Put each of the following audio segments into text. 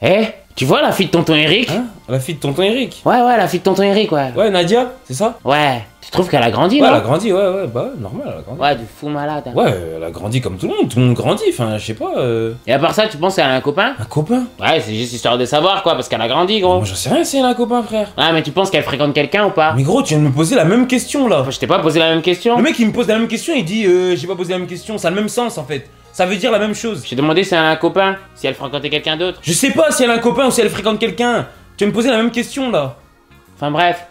Eh, tu vois la fille de tonton Eric? Hein? La fille de tonton Eric? Ouais, la fille de tonton Eric, ouais. Ouais, Nadia, c'est ça? Ouais, tu trouves qu'elle a grandi, Ouais, non? elle a grandi, ouais, bah normal, elle a grandi. Ouais, du fou malade. Hein. Ouais, elle a grandi comme tout le monde grandit, enfin, je sais pas. Et à part ça, tu penses qu'elle a un copain? Un copain? Ouais, c'est juste histoire de savoir, quoi, parce qu'elle a grandi, gros. Moi, j'en sais rien si elle a un copain, frère. Ah, mais tu penses qu'elle fréquente quelqu'un ou pas? Mais gros, tu viens de me poser la même question là. Je t'ai pas posé la même question. Le mec, il me pose la même question, il dit, j'ai pas posé la même question, ça a le même sens en fait. Ça veut dire la même chose. Je t'ai demandé si elle a un copain, si elle fréquentait quelqu'un d'autre. Je sais pas si elle a un copain ou si elle fréquente quelqu'un. Tu viens de me poser la même question là. Enfin bref.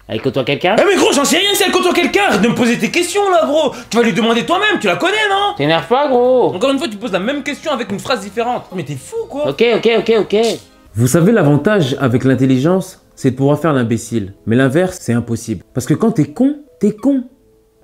Elle côtoie quelqu'un? Eh mais gros, j'en sais rien si elle côtoie quelqu'un. Arrête de me poser tes questions là, gros. Tu vas lui demander toi-même, tu la connais, non? T'énerve pas, gros. Encore une fois, tu poses la même question avec une phrase différente. Mais t'es fou quoi. Ok. Vous savez, l'avantage avec l'intelligence, c'est de pouvoir faire l'imbécile. Mais l'inverse, c'est impossible. Parce que quand t'es con, t'es con.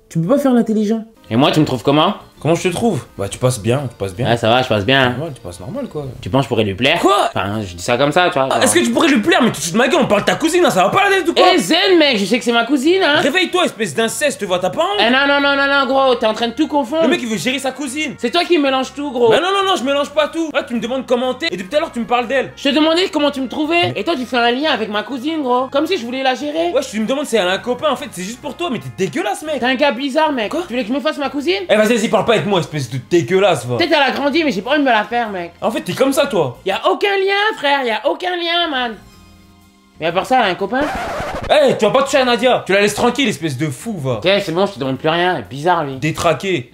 Tu peux pas faire l'intelligent. Et moi, tu me trouves comment? Comment je te trouve? Bah tu passes bien, tu passes bien. Ouais, ça va, je passe bien. Normal, tu passes normal quoi. Tu penses que je pourrais lui plaire? Quoi? Enfin, je dis ça comme ça, tu vois. Ah, est-ce que tu pourrais lui plaire? Mais tu te fous de ma gueule, on parle de ta cousine là, ça va pas la tête ou quoi? Eh zen, mec, je sais que c'est ma cousine, hein. Réveille-toi, espèce d'inceste, tu vois, t'as pas honte? Eh non, gros, t'es en train de tout confondre. Le mec il veut gérer sa cousine. C'est toi qui mélanges tout, gros. Bah non, je mélange pas tout. Là tu me demandes comment t'es et depuis tout à l'heure tu me parles d'elle. Je te demandais comment tu me trouvais. Et toi, tu fais un lien avec ma cousine, gros. Comme si je voulais la gérer. Ouais, tu me demandes si elle a un copain, en fait c'est juste pour toi, mais t'es dégueulasse mec. T'es un gars bizarre, mec. Quoi? Tu voulais que je me fasse ma cousine? Eh vas-y, parle pas avec moi, espèce de dégueulasse, va. Peut-être elle a grandi, mais j'ai pas envie de me la faire, mec. En fait t'es comme ça toi. Y a aucun lien, frère, y a aucun lien, man. Mais à part ça, elle a un copain? Eh, tu vas pas toucher à Nadia. Tu la laisses tranquille, espèce de fou, va. Ok, c'est bon, je te demande plus rien. Bizarre, lui. Détraqué.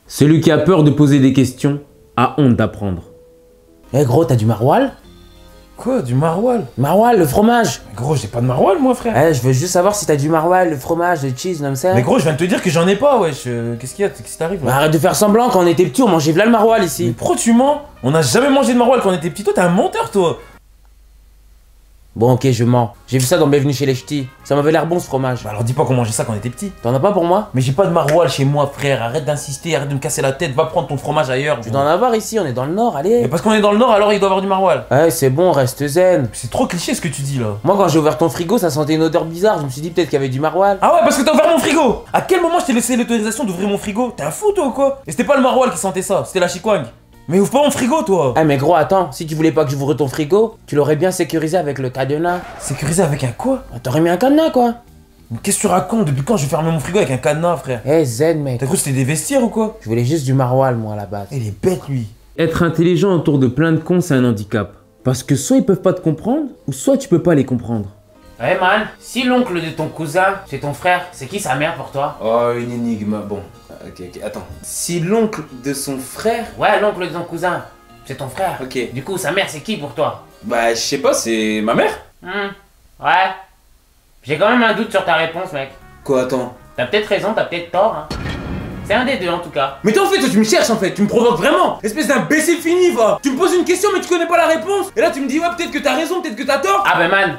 Celui qui a peur de poser des questions a honte d'apprendre. Eh, gros, t'as du maroilles? Quoi, du maroilles? Maroilles, le fromage. Gros, j'ai pas de maroilles moi, frère. Eh, je veux juste savoir si t'as du maroilles, le fromage, le cheese, comme ça. Mais gros, je viens de te dire que j'en ai pas, wesh. Qu'est-ce qu'il y a? Qu'est-ce qui t'arrive Bah, là? arrête de faire semblant, quand on était petits, on mangeait v'là le maroilles Mais ici. pourquoi tu mens? On a jamais mangé de maroilles quand on était petit. Toi, t'es un menteur, toi. Bon, ok, je mens. J'ai vu ça dans Bienvenue chez les Ch'tis. Ça m'avait l'air bon ce fromage. Bah alors dis pas qu'on mangeait ça quand on était petit. T'en as pas pour moi? Mais j'ai pas de maroilles chez moi, frère. Arrête d'insister, arrête de me casser la tête. Va prendre ton fromage ailleurs. Tu dois en avoir ici, on est dans le nord, allez. Mais parce qu'on est dans le nord, alors il doit y avoir du maroilles. Ouais, c'est bon, reste zen. C'est trop cliché ce que tu dis là. Moi, quand j'ai ouvert ton frigo, ça sentait une odeur bizarre. Je me suis dit peut-être qu'il y avait du maroilles. Ah ouais, parce que t'as ouvert mon frigo. À quel moment je t'ai laissé l'autorisation d'ouvrir mon frigo? T'es un fou toi ou quoi? Et c'était pas le maroilles qui sentait ça, c'était la chikwang. Mais ouvre pas mon frigo toi. Eh mais gros, attends, si tu voulais pas que j'ouvre ton frigo, tu l'aurais bien sécurisé avec le cadenas. Sécurisé avec un quoi? Ah, t'aurais mis un cadenas, quoi. Mais qu'est-ce que tu racontes? Depuis quand je vais fermer mon frigo avec un cadenas, frère? Eh zen, mec. T'as cru que c'était des vestiaires ou quoi? Je voulais juste du maroilles, moi, à la base. Il est bête lui. Être intelligent autour de plein de cons, c'est un handicap. Parce que soit ils peuvent pas te comprendre, ou soit tu peux pas les comprendre. Ouais, man, si l'oncle de ton cousin, c'est ton frère, c'est qui sa mère pour toi? Oh, une énigme. Bon, ok, attends. Si l'oncle de son frère... Ouais, l'oncle de ton cousin, c'est ton frère. Ok. Du coup, sa mère, c'est qui pour toi? Bah, je sais pas, c'est ma mère? Ouais. J'ai quand même un doute sur ta réponse, mec. Quoi, attends? T'as peut-être raison, t'as peut-être tort, hein. C'est un des deux, en tout cas. Mais toi, en fait, toi, tu me cherches, en fait, tu me provoques vraiment. Espèce d'imbécile fini, va. Tu me poses une question, mais tu connais pas la réponse. Et là, tu me dis, ouais, peut-être que t'as raison, peut-être que t'as tort. Ah ben, man,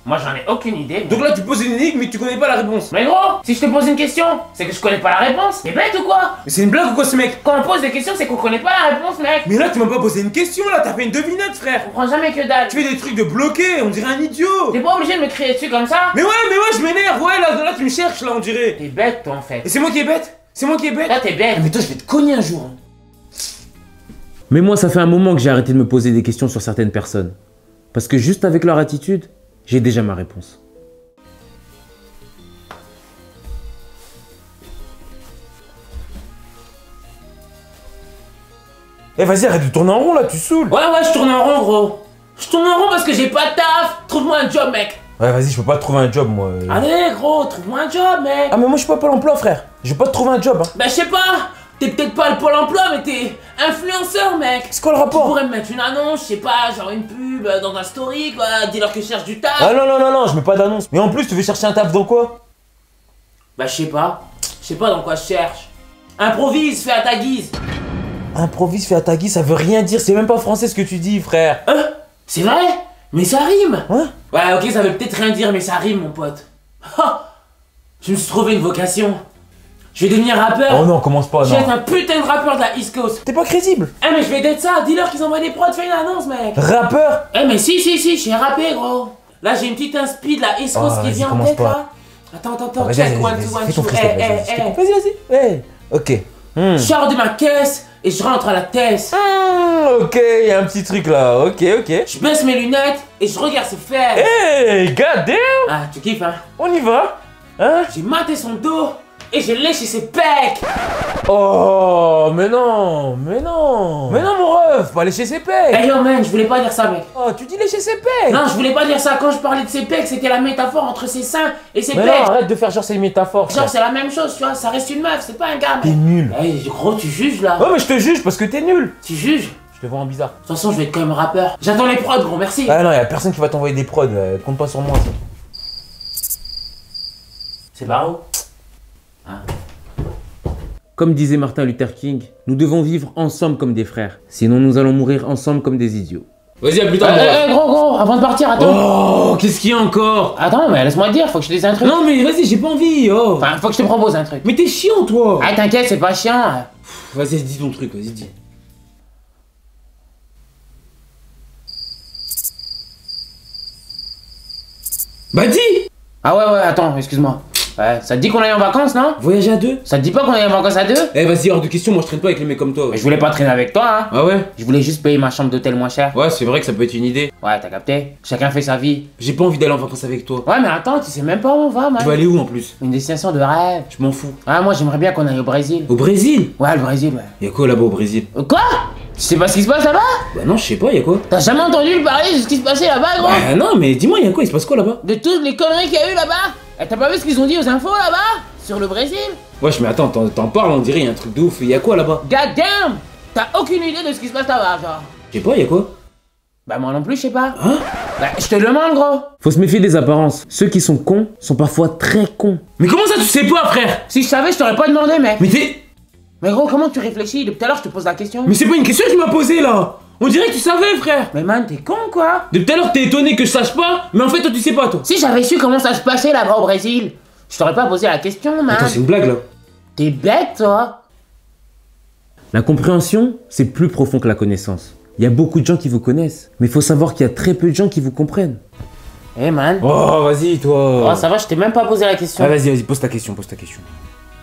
moi, j'en ai aucune idée. Donc là, tu poses une énigme, mais tu connais pas la réponse. Mais gros, si je te pose une question, c'est que je connais pas la réponse. T'es bête ou quoi? Mais c'est une blague ou quoi, ce mec? Quand on pose des questions, c'est qu'on connaît pas la réponse, mec. Mais là, tu m'as pas posé une question, là, t'as fait une devinette, frère. Je comprends jamais que dalle. Tu fais des trucs de bloqué, on dirait un idiot. T'es pas obligé de me crier dessus comme ça. Mais ouais, je m'énerve, ouais, là, tu me cherches, là, on dirait. T'es bête, toi, en fait. Et c'est moi qui est bête? C'est moi qui est bête? Là, t'es bête. Mais toi, je vais te cogner un jour. Hein. Mais moi, ça fait un moment que j'ai arrêté de me poser des questions sur certaines personnes. Parce que juste avec leur attitude, j'ai déjà ma réponse. Eh, vas-y, arrête de tourner en rond, là, tu saoules. Ouais, je tourne en rond, gros. Je tourne en rond parce que j'ai pas de taf. Trouve-moi un job, mec. Ouais, vas-y, je peux pas te trouver un job, moi. Allez, gros, trouve-moi un job, mec. Ah, mais moi, je suis pas Pôle emploi, frère. Je vais pas te trouver un job, hein. Bah, je sais pas. T'es peut-être pas le Pôle emploi, mais t'es influenceur, mec. C'est quoi le Tu rapport? pourrais me mettre une annonce, je sais pas, genre une pub dans un story, quoi. Dis-leur que je cherche du taf. Ah, non, je mets pas d'annonce. Mais en plus, tu veux chercher un taf dans quoi? Bah, je sais pas. Je sais pas dans quoi je cherche. Improvise, fais à ta guise. Improvise, fais à ta guise, ça veut rien dire. C'est même pas français ce que tu dis, frère. Hein? C'est vrai? Mais ça rime. Hein? Ouais, ok, ça veut peut-être rien dire, mais ça rime, mon pote. Ha! Je me suis trouvé une vocation. Je vais devenir rappeur. Oh non, commence pas, Je vais non. être un putain de rappeur de la East Coast. T'es pas crédible. Eh, mais je vais d'être ça. Dis-leur qu'ils envoient des prods, fais une annonce, mec. Rappeur? Eh, mais si, je suis rappé, gros. Là, j'ai une petite inspi de la East Coast qui vas-y, vient en commence tête, pas. là. Attends, Vas-y, check, vas-y, one, vas-y, two, one, fais ton two. freestyle, vas-y. Eh. Vas-y. Ouais, ok. Je sors de ma caisse, et je rentre à la tête. Ok, il y a un petit truc là, ok. Je baisse mes lunettes et je regarde ses fesses. Hey, god damn! Ah, tu kiffes, hein? On y va? Hein? J'ai maté son dos et j'ai léché ses pecs. Oh, mais non mon ref, pas lécher ses pecs. Hey yo man, je voulais pas dire ça mec. Oh, tu dis lécher ses pecs. Non, je voulais pas dire ça. Quand je parlais de ses pecs, c'était la métaphore entre ses seins et ses Mais pecs. non, arrête de faire genre ces métaphores. Genre c'est la même chose, tu vois, ça reste une meuf, c'est pas un gars. T'es mec. nul. Hey gros, tu juges là. Ouais, mais je te juge parce que t'es nul. Tu juges. Je te vois en bizarre. De toute façon, je vais être quand même rappeur. J'attends les prods, gros, merci. Ah non, y'a personne qui va t'envoyer des prods, compte pas sur moi ça. C'est Barreau. Comme disait Martin Luther King, nous devons vivre ensemble comme des frères. Sinon nous allons mourir ensemble comme des idiots. Vas-y, à plus tard. Gros, avant de partir, attends. Oh, qu'est-ce qu'il y a encore? Attends, mais laisse-moi te dire, faut que je te dise un truc. Non, mais vas-y, j'ai pas envie, oh. Enfin, faut que je te propose un truc. Mais t'es chiant, toi. Ah, t'inquiète, c'est pas chiant. Vas-y, dis ton truc, vas-y, dis. Bah dis. Ah ouais, attends, excuse-moi. Ouais, ça te dit qu'on aille en vacances, non? Voyager à deux? Ça te dit pas qu'on aille en vacances à deux? Eh, vas-y, hors de question, moi je traîne pas avec les mecs comme toi. Mais je voulais pas traîner avec toi, hein. Ah ouais? Je voulais juste payer ma chambre d'hôtel moins cher. Ouais, c'est vrai que ça peut être une idée. Ouais, t'as capté? Chacun fait sa vie. J'ai pas envie d'aller en vacances avec toi. Ouais, mais attends, tu sais même pas où on va, man. Tu vas aller où en plus? Une destination de rêve. Je m'en fous. Ah, moi j'aimerais bien qu'on aille au Brésil. Au Brésil? Ouais, le Brésil, ouais. Y'a quoi là-bas au Brésil? Quoi? Tu sais pas ce qui se passe là-bas? Bah non, je sais pas, y'a quoi? T'as jamais entendu le parler de ce qui se passait là-bas, gros? Bah non, mais dis-moi, y'a quoi? Il se passe quoi là-bas? De toutes les conneries qu'il y a eu là-bas? Et t'as pas vu ce qu'ils ont dit aux infos là-bas? Sur le Brésil? Wesh, mais attends, t'en parles, on dirait y'a un truc de ouf. Y'a quoi là-bas? God damn! T'as aucune idée de ce qui se passe là-bas, genre? Je sais pas, y'a quoi? Bah moi non plus, je sais pas. Hein? Bah je te demande, gros. Faut se méfier des apparences. Ceux qui sont cons sont parfois très cons. Mais comment ça tu sais pas, frère? Si je savais, je t'aurais pas demandé, mec. Mais t'es... Mais gros, comment tu réfléchis? Depuis tout à l'heure, je te pose la question. Mais c'est pas une question que tu m'as posée là. On dirait que tu savais, frère. Mais man, t'es con, quoi? Depuis tout à l'heure, t'es étonné que je sache pas, mais en fait, toi, tu sais pas, toi. Si j'avais su comment ça se passait là-bas au Brésil, je t'aurais pas posé la question, man. Attends, c'est une blague là. T'es bête, toi. La compréhension, c'est plus profond que la connaissance. Il y a beaucoup de gens qui vous connaissent, mais il faut savoir qu'il y a très peu de gens qui vous comprennent. Eh man. Oh, vas-y, toi. Oh, ça va, je t'ai même pas posé la question. Ah, vas-y, pose ta question,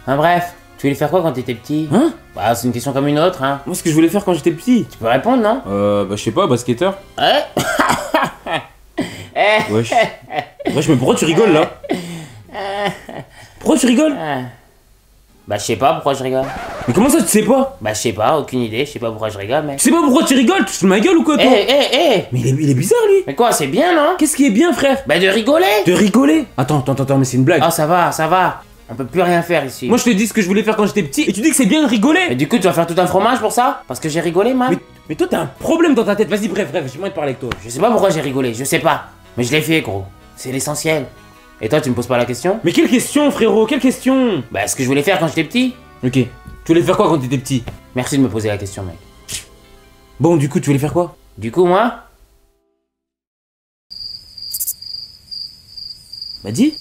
Hein, bref, tu voulais faire quoi quand t'étais petit? Hein? Bah, c'est une question comme une autre, hein. Moi, ce que je voulais faire quand j'étais petit. Tu peux répondre, non? Bah, je sais pas, basketteur. Eh? Wesh. Wesh, mais pourquoi tu rigoles là? Pourquoi tu rigoles? Bah, je sais pas pourquoi je rigole. Mais comment ça, tu sais pas? Bah, je sais pas, aucune idée, je sais pas pourquoi je rigole, mec. Tu sais pas pourquoi tu rigoles? Tu te fous de ma gueule ou quoi, toi? Eh! Mais il est bizarre, lui. Mais quoi, c'est bien, non? Qu'est-ce qui est bien, frère? Bah, de rigoler! De rigoler? Attends, mais c'est une blague. Ah, ça va. On peut plus rien faire ici. Moi, je te dis ce que je voulais faire quand j'étais petit, et tu dis que c'est bien de rigoler. Mais du coup, tu vas faire tout un fromage pour ça? Parce que j'ai rigolé, man? Mais toi, t'as un problème dans ta tête. Vas-y, bref, j'ai moins de parler avec toi. Je sais pas pourquoi j'ai rigolé, je sais pas. Mais je l'ai fait, gros. C'est l'essentiel. Et toi, tu me poses pas la question? Mais quelle question, frérot? Quelle question? Bah, ce que je voulais faire quand j'étais petit? Ok. Tu voulais faire quoi quand t'étais petit? Merci de me poser la question, mec. Bon, du coup, tu voulais faire quoi? Du coup, moi? Bah, dis.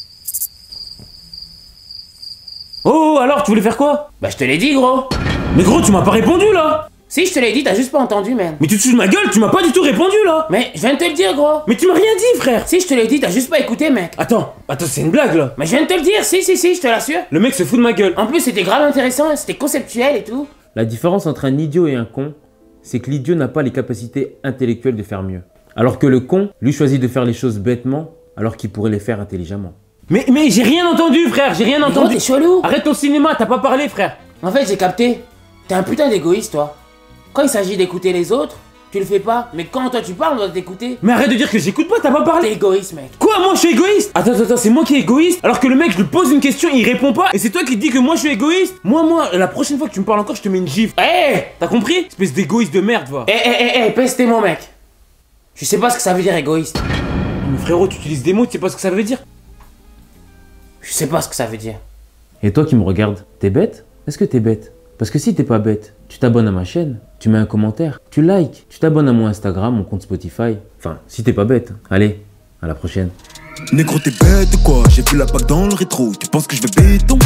Oh, alors, tu voulais faire quoi? Bah, je te l'ai dit, gros. Mais gros, tu m'as pas répondu là. Si, je te l'ai dit, t'as juste pas entendu, man. Mais tu te fous de ma gueule, tu m'as pas du tout répondu là. Mais je viens de te le dire, gros. Mais tu m'as rien dit, frère. Si, je te l'ai dit, t'as juste pas écouté, mec. Attends, c'est une blague là. Mais je viens de te le dire, si, je te l'assure. Le mec se fout de ma gueule. En plus, c'était grave intéressant, c'était conceptuel et tout. La différence entre un idiot et un con, c'est que l'idiot n'a pas les capacités intellectuelles de faire mieux. Alors que le con, lui, choisit de faire les choses bêtement, alors qu'il pourrait les faire intelligemment. Mais j'ai rien entendu, frère, j'ai rien Mais gros, entendu. t'es chelou. Arrête ton cinéma, t'as pas parlé, frère. En fait, j'ai capté. T'es un putain d'égoïste, toi. Quand il s'agit d'écouter les autres, tu le fais pas. Mais quand toi tu parles, on doit t'écouter. Mais arrête de dire que j'écoute pas, t'as pas T'es parlé. égoïste, mec. Quoi, moi je suis égoïste? Attends, c'est moi qui est égoïste? Alors que le mec, je lui pose une question, il répond pas, et c'est toi qui dis que moi je suis égoïste? Moi, la prochaine fois que tu me parles encore, je te mets une gifle. Eh! T'as compris? Espèce d'égoïste de merde, va. Pèse tes mots, mec. Je sais pas ce que ça veut dire égoïste. Mais frérot, tu utilises des mots, tu sais pas ce que ça veut dire? Je sais pas ce que ça veut dire. Et toi qui me regardes, t'es bête? Est-ce que t'es bête? Parce que si t'es pas bête, tu t'abonnes à ma chaîne, tu mets un commentaire, tu likes, tu t'abonnes à mon Instagram, mon compte Spotify. Enfin, si t'es pas bête. Allez, à la prochaine. Négro t'es bête quoi, j'ai vu la bague dans le rétro, tu penses que je vais béton?